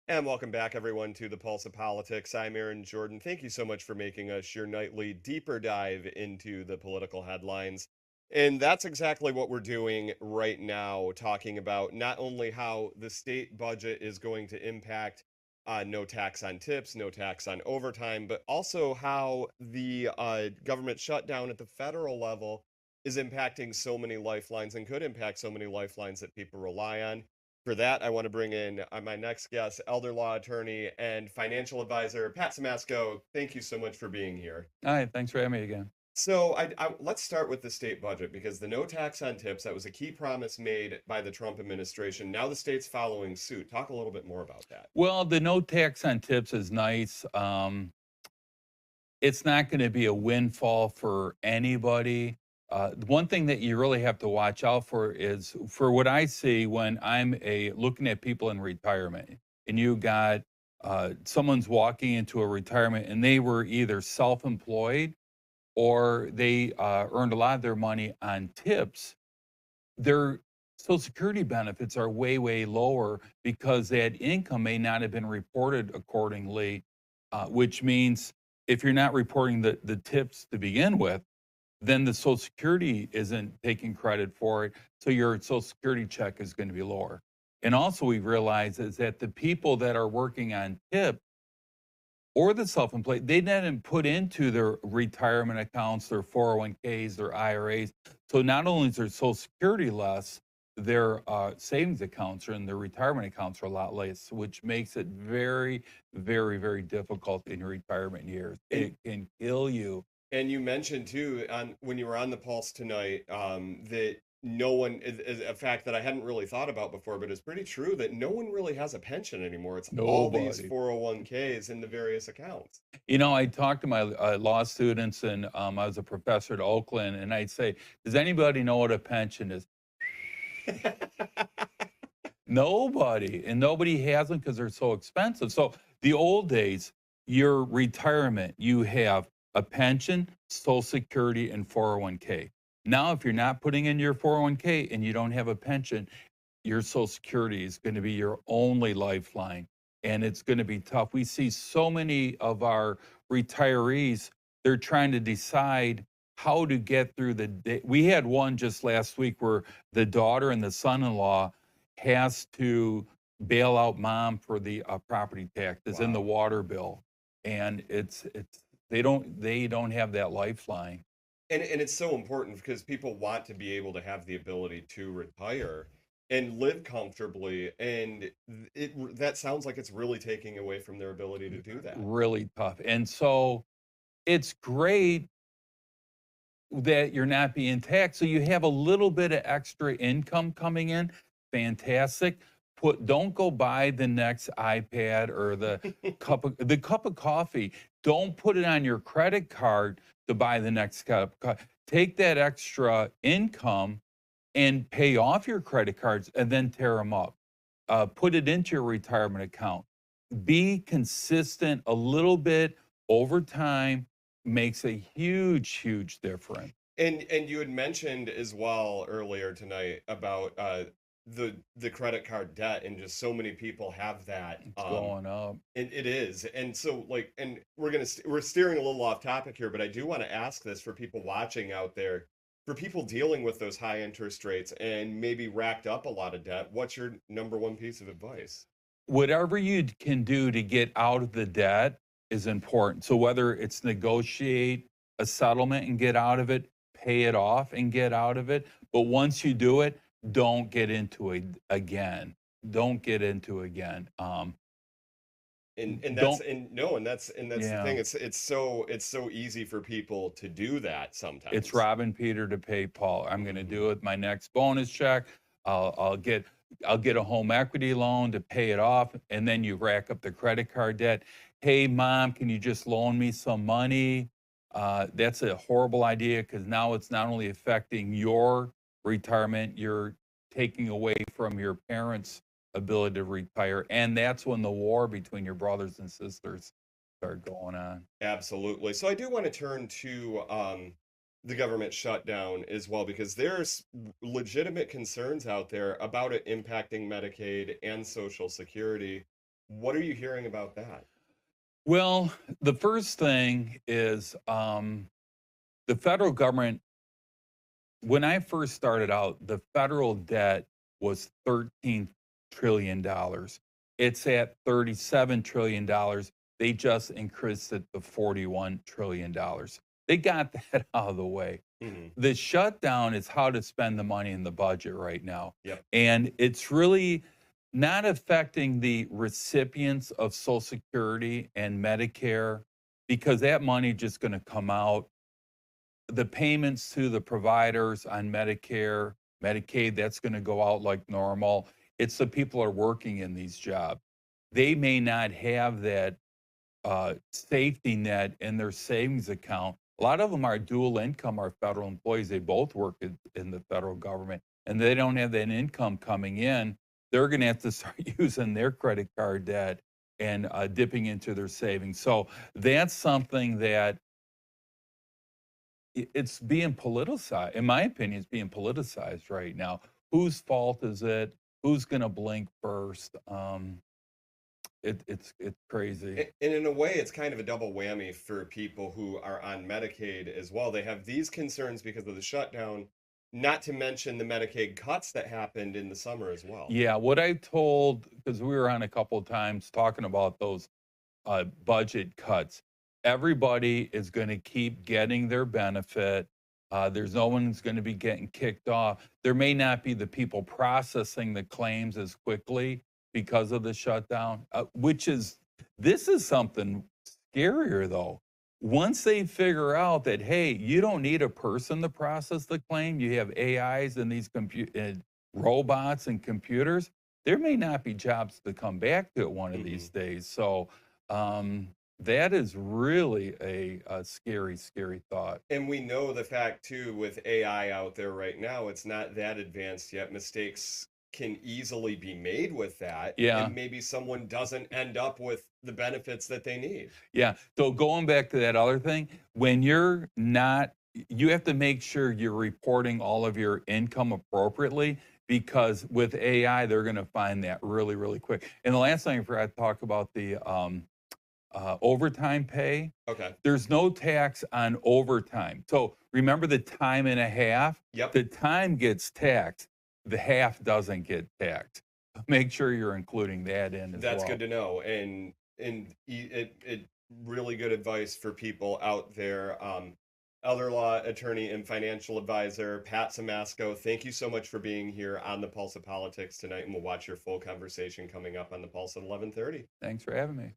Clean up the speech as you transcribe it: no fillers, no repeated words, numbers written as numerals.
And welcome back, everyone, to the Pulse of Politics. I'm Aaron Jordan. Thank you so much for making us your nightly deeper dive into the political headlines. And that's exactly what we're doing right now, talking about not only how the state budget is going to impact no tax on tips, no tax on overtime, but also how the government shutdown at the federal level is impacting so many lifelines and could impact so many lifelines that people rely on. For that, I want to bring in my next guest, elder law attorney and financial advisor, Pat Simasko. Thank you so much for being here. Hi, thanks for having me again. So, let's start with the state budget because the no tax on tips, that was a key promise made by the Trump administration. Now the state's following suit. Talk a little bit more about that. Well, the no tax on tips is nice. It's not going to be a windfall for anybody. One thing that you really have to watch out for is for what I see when I'm looking at people in retirement, and you got someone's walking into a retirement and they were either self-employed or they earned a lot of their money on tips. Their Social Security benefits are way, way lower because that income may not have been reported accordingly, which means if you're not reporting the tips to begin with, then the Social Security isn't taking credit for it. So your Social Security check is going to be lower. And also, we realize is that the people that are working on tip or the self-employed, they didn't put into their retirement accounts, their 401ks, their IRAs. So not only is their Social Security less, their savings accounts and their retirement accounts are a lot less, which makes it very, very, very difficult in your retirement years. And It can kill you. And you mentioned too, on when you were on the Pulse tonight, that no one is a fact that I hadn't really thought about before, but it's pretty true that no one really has a pension anymore. It's all these Nobody. 401ks in the various accounts. I talked to my law students, and I was a professor at Oakland, and I'd say, "Does anybody know what a pension is?" Nobody, and nobody has them because they're so expensive. So the old days, your retirement, you have a pension, Social Security, and 401k. Now, if you're not putting in your 401k and you don't have a pension, your Social Security is going to be your only lifeline, and it's going to be tough. We see so many of our retirees, they're trying to decide how to get through the day. We had one just last week where the daughter and the son-in-law has to bail out mom for the property taxes and the Wow. water bill, and it's they don't have that lifeline. And it's so important because people want to be able to have the ability to retire and live comfortably, and that sounds like it's really taking away from their ability to do that. Really tough, and so it's great that you're not being taxed, so you have a little bit of extra income coming in. Fantastic. Don't go buy the next iPad or the cup of coffee. Don't put it on your credit card to buy the next Take that extra income and pay off your credit cards and then tear them up. Put it into your retirement account. Be consistent a little bit over time makes a huge, huge difference. And you had mentioned as well earlier tonight about the credit card debt, and just so many people have that. It's going up. And it is. And so like, and we're steering a little off topic here, but I do want to ask this for people watching out there, for people dealing with those high interest rates and maybe racked up a lot of debt. What's your number one piece of advice? Whatever you can do to get out of the debt is important. So whether it's negotiate a settlement and get out of it, pay it off and get out of it. But once you do it, don't get into it again. Don't get into again. And that's Don't, and no and that's the yeah. thing. It's so easy for people to do that It's sometimes. robbing Peter to pay Paul. I'm going to do it with my next bonus check. I'll get a home equity loan to pay it off, and then you rack up the credit card debt. Hey, mom, can you just loan me some money? That's a horrible idea because now it's not only affecting your retirement, you're taking away from your parents' ability to retire, and that's when the war between your brothers and sisters start going on. Absolutely. So I do want to turn to the government shutdown as well, because there's legitimate concerns out there about it impacting Medicaid and Social Security. What are you hearing about that? Well, the first thing is the federal government. When I first started out, the federal debt was $13 trillion. It's at $37 trillion. They just increased it to $41 trillion. They got that out of the way. Mhm. The shutdown is how to spend the money in the budget right now. Yep. And it's really not affecting the recipients of Social Security and Medicare because that money just going to come out. The payments to the providers on Medicare, Medicaid, that's going to go out like normal. It's the people who are working in these jobs. They may not have that safety net in their savings account. A lot of them are dual income, are federal employees. They both work in the federal government and they don't have that income coming in. They're going to have to start using their credit card debt and dipping into their savings. So that's something that it's being politicized. In my opinion, it's being politicized right now. Whose fault is it? Who's going to blink first? It's crazy. And in a way, it's kind of a double whammy for people who are on Medicaid as well. They have these concerns because of the shutdown, not to mention the Medicaid cuts that happened in the summer as well. Yeah, what I told, because we were on a couple of times talking about those budget cuts. Everybody is going to keep getting their benefit. There's no one's going to be getting kicked off. There may not be the people processing the claims as quickly because of the shutdown, which is, this is something scarier though. Once they figure out that, hey, you don't need a person to process the claim, you have AIs and these robots and computers, there may not be jobs to come back to one of these Mhm. days. So that is really a scary, scary thought. And we know the fact too, with AI out there right now, it's not that advanced yet. Mistakes can easily be made with that, Yeah, and maybe someone doesn't end up with the benefits that they need. yeah. So going back to that other thing, when you're not, you have to make sure you're reporting all of your income appropriately because with AI, they're going to find that really, really quick. And the last thing I forgot to talk about the overtime pay. Okay. There's no tax on overtime. So remember the time and a half? Yep. The time gets taxed, the half doesn't get taxed. Make sure you're including that in as That's good well. to know, and it really good advice for people out there. Elder law attorney and financial advisor Pat Simasko, thank you so much for being here on the Pulse of Politics tonight, and we'll watch your full conversation coming up on the Pulse at 11:30. Thanks for having me.